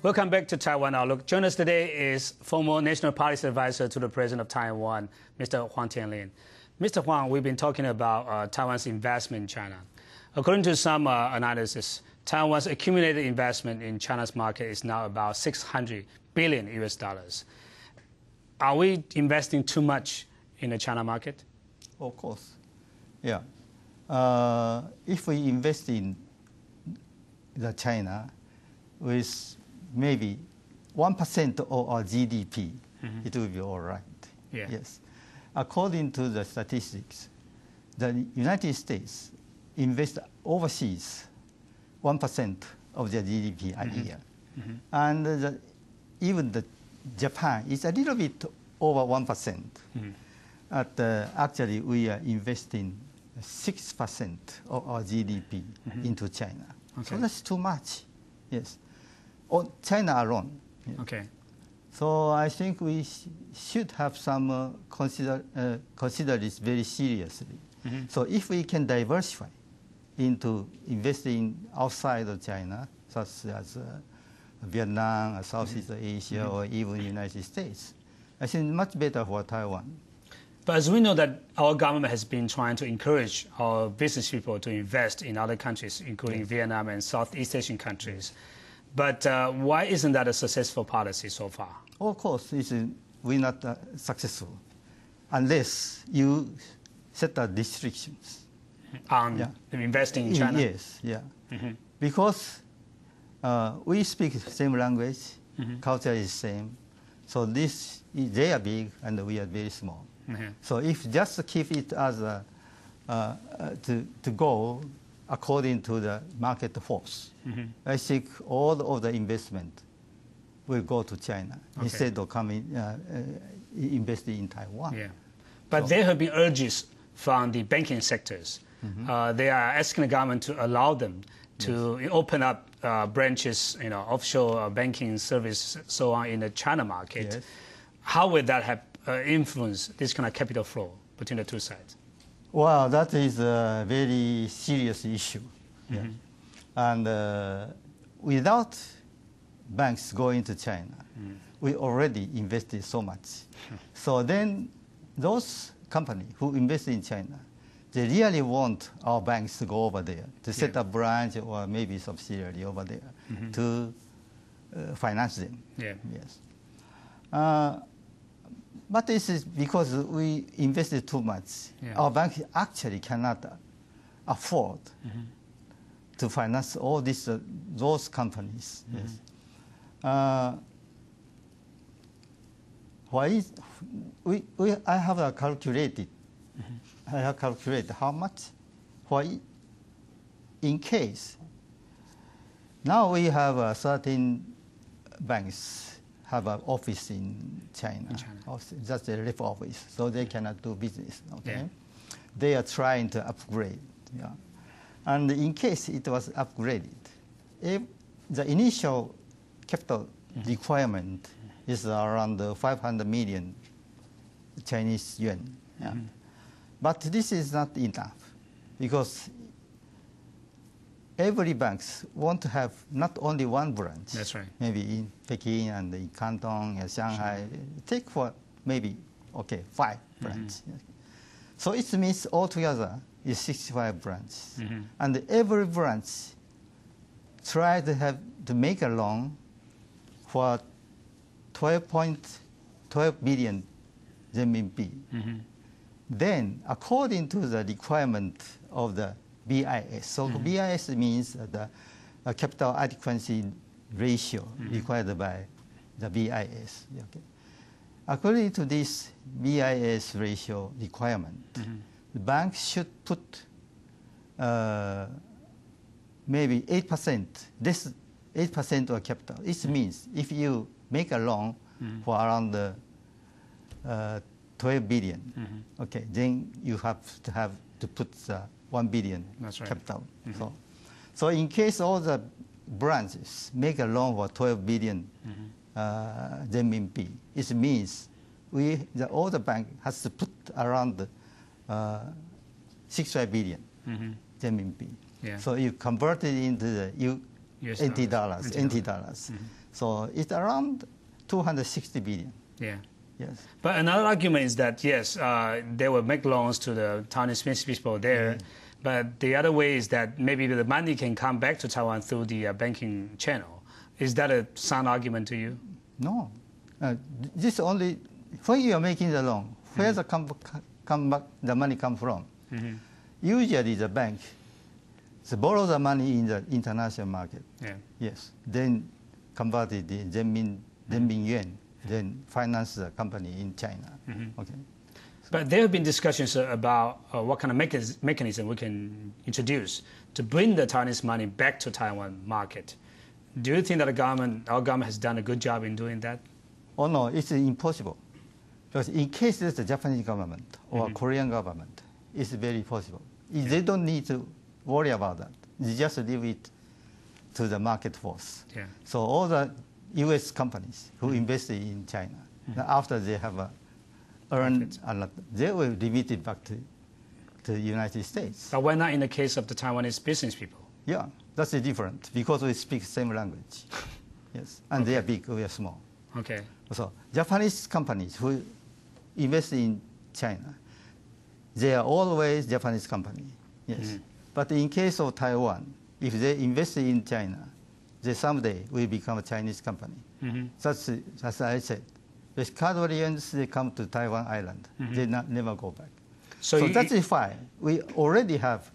Welcome back to Taiwan Outlook. Joining us today is former National Policy Advisor to the President of Taiwan, Mr. Huang Tianlin. Mr. Huang, we've been talking about Taiwan's investment in China. According to some analysis, Taiwan's accumulated investment in China's market is now about $600 billion US. Are we investing too much in the China market? Of course, yeah. If we invest in the China with maybe 1% of our GDP, it will be all right. Yeah. Yes. According to the statistics, the United States invests overseas 1% of their GDP a year. And even Japan is a little bit over 1%. Actually, we are investing 6% of our GDP into China. Okay. So that's too much. Yes. On China alone. Yeah. Okay. So I think we should have some consider this very seriously. So if we can diversify into investing outside of China, such as Vietnam, Southeast Asia, or even United States, I think much better for Taiwan. But as we know that our government has been trying to encourage our business people to invest in other countries, including Vietnam and Southeast Asian countries. But why isn't that a successful policy so far? Of course, we're not successful unless you set the restrictions On investing in China? Yes, yeah. Because we speak the same language, culture is same. So they are big and we are very small. So if just keep it as to go according to the market force, I think all of the investment will go to China instead of coming investing in Taiwan. Yeah. But there have been urges from the banking sectors. They are asking the government to allow them to open up branches, offshore banking service, so on, in the China market. Yes. How would that have influenced this kind of capital flow between the two sides? Well, that is a very serious issue. Yeah. And without banks going to China, we already invested so much. So then those companies who invest in China, they really want our banks to go over there, to set up branch or maybe subsidiary over there to finance them. Yeah. Yes. But this is because we invested too much. Yeah. Our bank actually cannot afford to finance all those companies. Yes. I have calculated. I have calculated how much. In case now we have certain banks have an office in China. Just a rep office, so they cannot do business. Okay, yeah. They are trying to upgrade. Yeah, and in case it was upgraded, if the initial capital requirement is around 500 million Chinese yuan. Yeah. But this is not enough because every banks want to have not only one branch. That's right. Maybe in Peking and in Canton and Shanghai. Take for maybe 5 branches. So it means altogether is 65 branches, and every branch try to make a loan for 12 billion renminbi. Then, according to the requirement of the BIS, so BIS means the capital adequacy ratio required by the BIS. Okay. According to this BIS ratio requirement, the bank should put maybe 8%, this 8% of capital. It means if you make a loan for around 12 billion, okay, then you have to put 1 billion capital. So in case all the branches make a loan for 12 billion renminbi, it means all the bank has to put around 65 billion renminbi. Yeah. So you convert it into NT dollars. So it's around 260 billion. Yeah. Yes. But another argument is that, yes, they will make loans to the Taiwanese people there, but the other way is that maybe the money can come back to Taiwan through the banking channel. Is that a sound argument to you? No. This only, when you are making the loan, where the money come from? Usually the bank borrow the money in the international market. Yeah. Yes. Then convert it in renminbi yuan, then finance the company in China. Okay. But there have been discussions about what kind of mechanism we can introduce to bring the Taiwanese money back to Taiwan market. Do you think that our government has done a good job in doing that? Oh no, it's impossible. Because in case there's the Japanese government or Korean government, it's very possible. They don't need to worry about that. They just leave it to the market force. Yeah. So all the U.S. companies who invested in China, after they have earned a lot, they will remit it back to the United States. But why not in the case of the Taiwanese business people? Yeah, that's different because we speak the same language. Yes, and they are big, we are small. Okay. So Japanese companies who invest in China, they are always Japanese company. Yes. But in case of Taiwan, if they invest in China, they someday will become a Chinese company. That's as I said. The Cadorians, they come to Taiwan Island. They never go back. So that's why we already have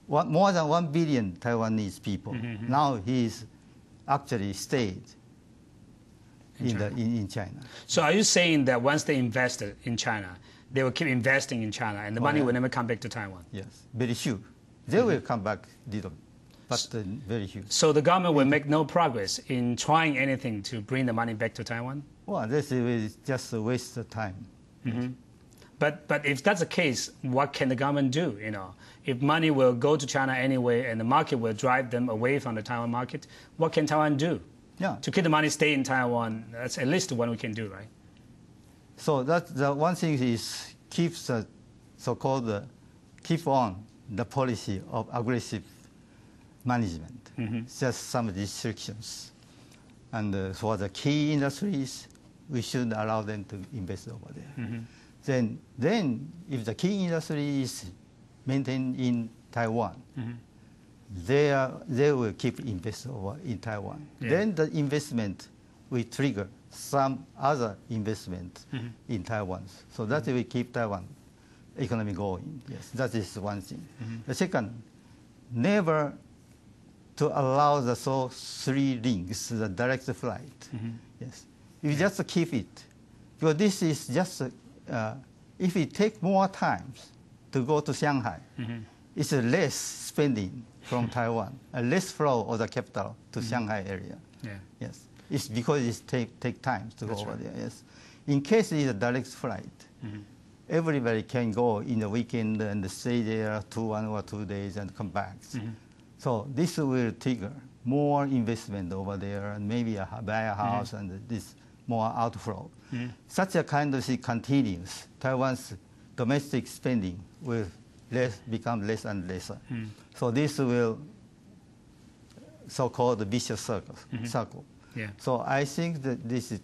more than 1 billion Taiwanese people. Now he's actually stayed in China. So are you saying that once they invested in China, they will keep investing in China and the money will never come back to Taiwan? Yes, very few. They will come back little, but very few. So the government will make no progress in trying anything to bring the money back to Taiwan? Well, this is just a waste of time. But if that's the case, what can the government do? You know, if money will go to China anyway and the market will drive them away from the Taiwan market, what can Taiwan do? Yeah. To keep the money stay in Taiwan, that's at least what we can do, right? So that the one thing is keep the so-called keep on the policy of aggressive management. Just some restrictions, and for the key industries, we should allow them to invest over there. Then if the key industry is maintained in Taiwan, they will keep investing over in Taiwan. Then the investment will trigger some other investment in Taiwan. So that will keep Taiwan economy going. Yes, that is one thing. The second, never to allow the three links, the direct flight. Yes, you just keep it, because this is just if it take more time to go to Shanghai, it's less spending from Taiwan, less flow of the capital to Shanghai area. Yes, it's because it take time to go over there. Yes, in case it's a direct flight, everybody can go in the weekend and stay there 1 or 2 days and come back. So this will trigger more investment over there and maybe buy a house and this more outflow. Such a kind of thing continues. Taiwan's domestic spending will become less and less. So this will so-called vicious circle. So I think that this is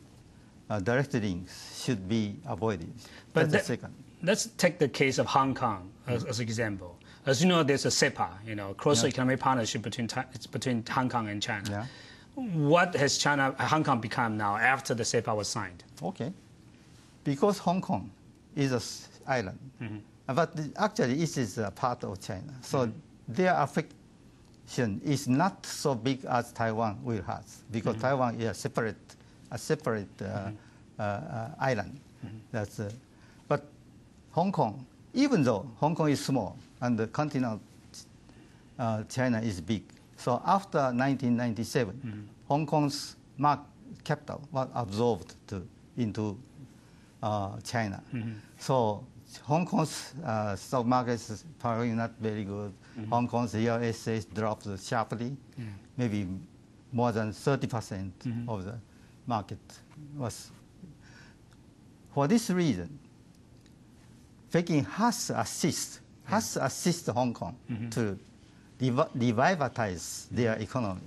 direct links should be avoided. But that's the second. Let's take the case of Hong Kong as an example. As you know, there's a CEPA, closer economic partnership between Hong Kong and China. What has Hong Kong become now after the CEPA was signed? Okay, because Hong Kong is an island, but actually it is a part of China. So their affection is not so big as Taiwan will have, because Taiwan is a separate island. That's but Hong Kong, even though Hong Kong is small and the continent China is big, so after 1997, Hong Kong's capital was absorbed into China. So Hong Kong's stock market is probably not very good. Hong Kong's real estate dropped sharply, maybe more than 30% of the market was. For this reason, Peking has to assist Hong Kong to revitalize their economy.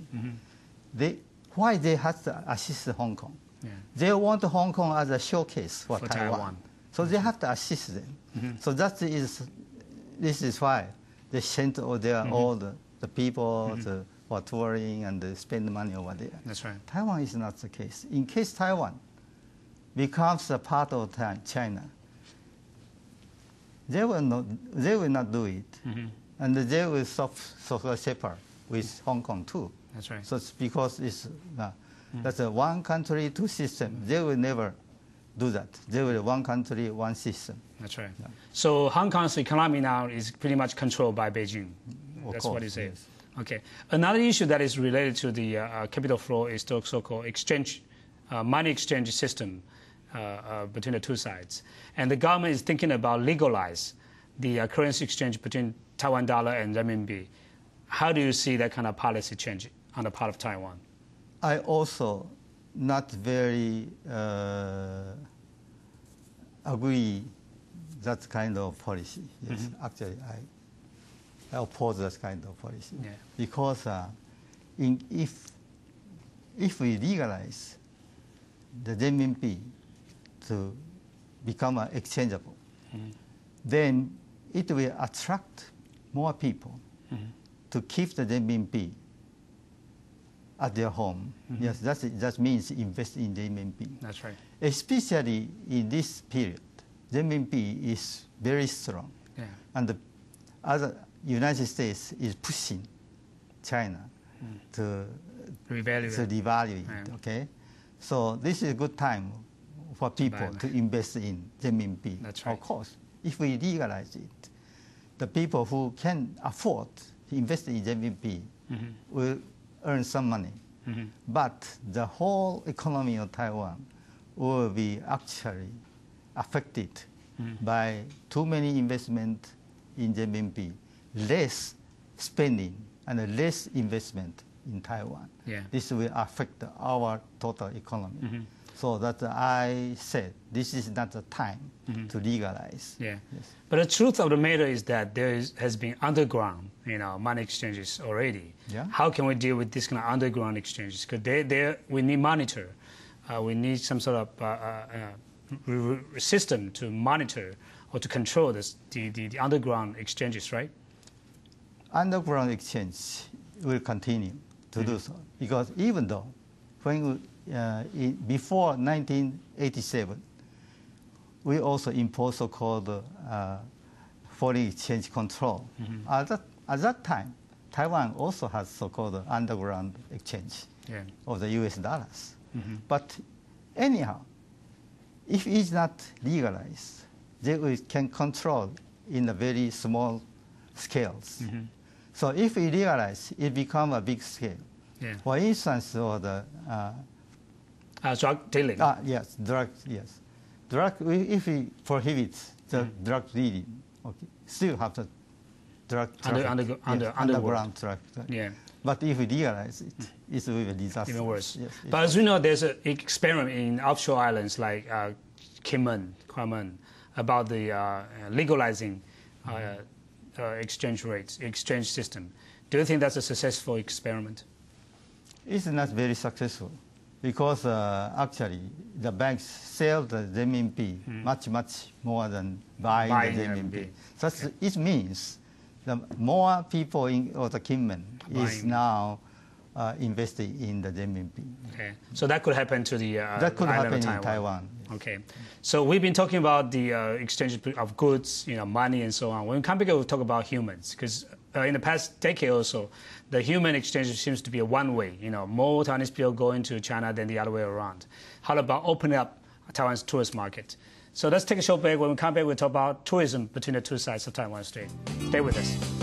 why they have to assist Hong Kong? Yeah. They want Hong Kong as a showcase for Taiwan. So they have to assist them. So this is why they sent all the people for touring and they spend money over there. That's right. Taiwan is not the case. In case Taiwan becomes a part of China, they will not do it. And they will separate with Hong Kong too. That's right. So it's because that's a one country, two systems. They will never do that. They will one country, one system. That's right. Yeah. So Hong Kong's economy now is pretty much controlled by Beijing. That's what you say. Yes. Okay. Another issue that is related to the capital flow is the so-called exchange, money exchange system between the two sides. And the government is thinking about legalize the currency exchange between Taiwan dollar and renminbi. How do you see that kind of policy change on the part of Taiwan? I also not very agree that kind of policy. Yes, actually, I oppose that kind of policy because if we legalize the renminbi to become exchangeable, then it will attract more people to keep the renminbi at their home. Yes, that means invest in renminbi. That's right. Especially in this period, renminbi is very strong, and the other United States is pushing China to devalue it. Okay, so this is a good time for people to invest in renminbi. That's right. Of course, if we legalize it, the people who can afford to invest in renminbi will earn some money. But the whole economy of Taiwan will be actually affected by too many investment in renminbi, less spending and less investment in Taiwan. This will affect our total economy. So that I said this is not the time to legalize. Yes. But the truth of the matter is that there has been underground, money exchanges already. How can we deal with this kind of underground exchanges? Because we need monitor. We need some sort of system to monitor or to control the underground exchanges, right? Underground exchange will continue to do so because even though when before 1987, we also imposed so-called foreign exchange control. At that time, Taiwan also has so-called underground exchange of the US dollars. But anyhow, if it's not legalized, they can control in a very small scales. So if we legalize, it becomes a big scale. For instance, or the drug dealing. Yes, drug. Yes, drug. If we prohibit the drug dealing, still have the drug underground drug. But if we legalize it, it will be a disaster. Even worse. But as we know, there's an experiment in offshore islands like Kinmen about the legalizing exchange rates, exchange system. Do you think that's a successful experiment? It's not very successful because actually the banks sell the renminbi much more than buying the renminbi. So it means the more people in the Kinmen is now investing in the renminbi. Okay, so that could happen to the that could happen in Taiwan. Okay, so we've been talking about the exchange of goods, money and so on. When we come back, we'll talk about humans because in the past decade or so, the human exchange seems to be a one-way. More Taiwanese people going to China than the other way around. How about opening up Taiwan's tourist market? So let's take a short break. When we come back, we'll talk about tourism between the two sides of Taiwan Strait. Stay with us.